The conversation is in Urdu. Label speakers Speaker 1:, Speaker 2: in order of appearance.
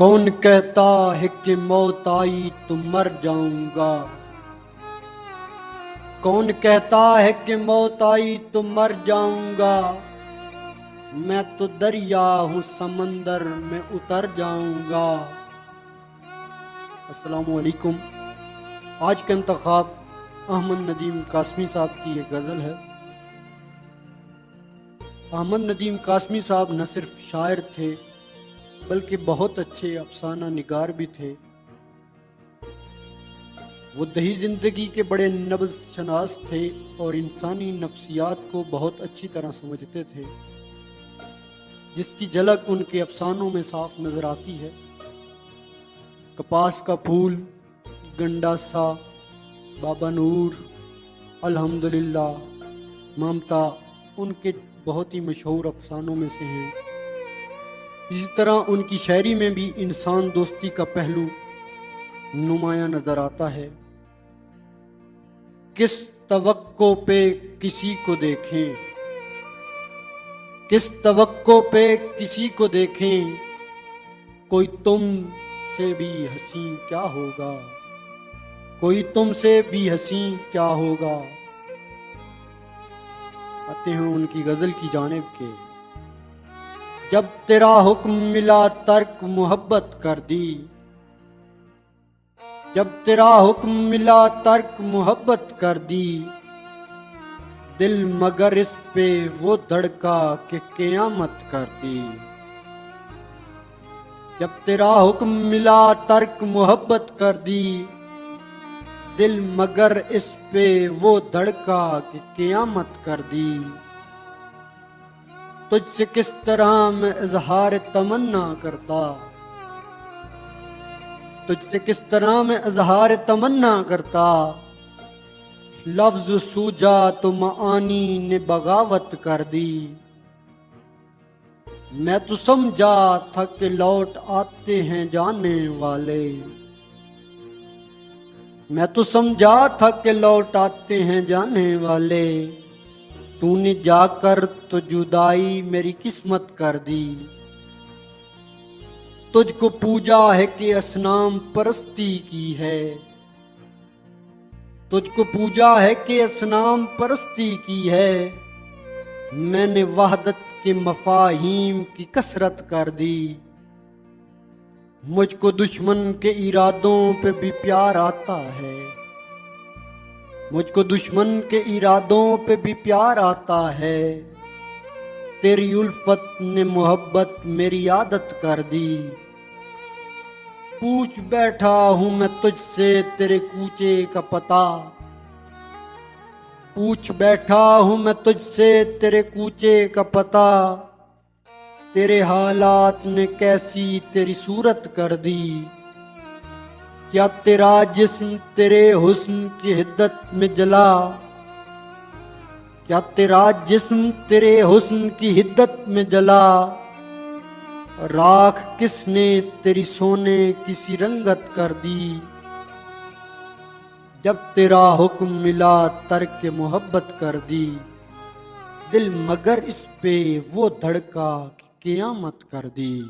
Speaker 1: کون کہتا ہے کہ موت آئی تو مر جاؤں گا؟ کون کہتا ہے کہ موت آئی تو مر جاؤں گا؟ میں تو دریا ہوں سمندر میں اتر جاؤں گا۔ السلام علیکم۔ آج کا انتخاب احمد ندیم قاسمی صاحب کی یہ غزل ہے۔ احمد ندیم قاسمی صاحب نہ صرف شاعر تھے بلکہ بہت اچھے افسانہ نگار بھی تھے۔ وہ دیہی زندگی کے بڑے نبض شناس تھے اور انسانی نفسیات کو بہت اچھی طرح سمجھتے تھے، جس کی جھلک ان کے افسانوں میں صاف نظر آتی ہے۔ کپاس کا پھول، گنڈاسا، بابا نور، الحمدللہ، ممتا ان کے بہت ہی مشہور افسانوں میں سے ہیں۔ اسی طرح ان کی شاعری میں بھی انسان دوستی کا پہلو نمایاں نظر آتا ہے۔ کس توقع پہ کسی کو دیکھیں، کس توقع پہ کسی کو دیکھیں، کوئی تم سے بھی حسین کیا ہوگا، کوئی تم سے بھی حسین کیا ہوگا۔ آتے ہیں ان کی غزل کی جانب کے۔ جب تیرا حکم ملا ترک محبت کر دی، جب تیرا حکم ملا ترک محبت کر دی، دل مگر اس پہ وہ دھڑکا کہ قیامت کر دی۔ جب تیرا حکم ملا ترک محبت کر دی، دل مگر اس پہ وہ دھڑکا کہ قیامت کر دی۔ تجھ سے کس طرح میں اظہار تمنا کرتا، تجھ سے کس طرح میں اظہار تمنا کرتا، لفظ سوجا تو معانی نے بغاوت کر دی۔ میں تو سمجھا تھا کہ لوٹ آتے ہیں جانے والے، میں تو سمجھا تھا کہ لوٹ آتے ہیں جانے والے، تو نے جا کر تو جدائی میری قسمت کر دی۔ تجھ کو پوجا ہے کہ اصنام پرستی کی ہے، تجھ کو پوجا ہے کہ اصنام پرستی کی ہے، میں نے وحدت کے مفاہیم کی کثرت کر دی۔ مجھ کو دشمن کے ارادوں پہ بھی پیار آتا ہے، مجھ کو دشمن کے ارادوں پہ بھی پیار آتا ہے، تیری الفت نے محبت میری عادت کر دی۔ پوچھ بیٹھا ہوں میں تجھ سے تیرے کوچے کا پتہ، پوچھ بیٹھا ہوں میں تجھ سے تیرے کوچے کا پتہ، تیرے حالات نے کیسی تیری صورت کر دی۔ کیا تیرا جسم تیرے حسن کی حدت میں جلا، کیا تیرا جسم تیرے حسن کی حدت میں جلا، راکھ کس نے تیری سونے کی سی رنگت کر دی۔ جب تیرا حکم ملا ترک محبت کر دی، دل مگر اس پہ وہ دھڑکا کہ قیامت کر دی۔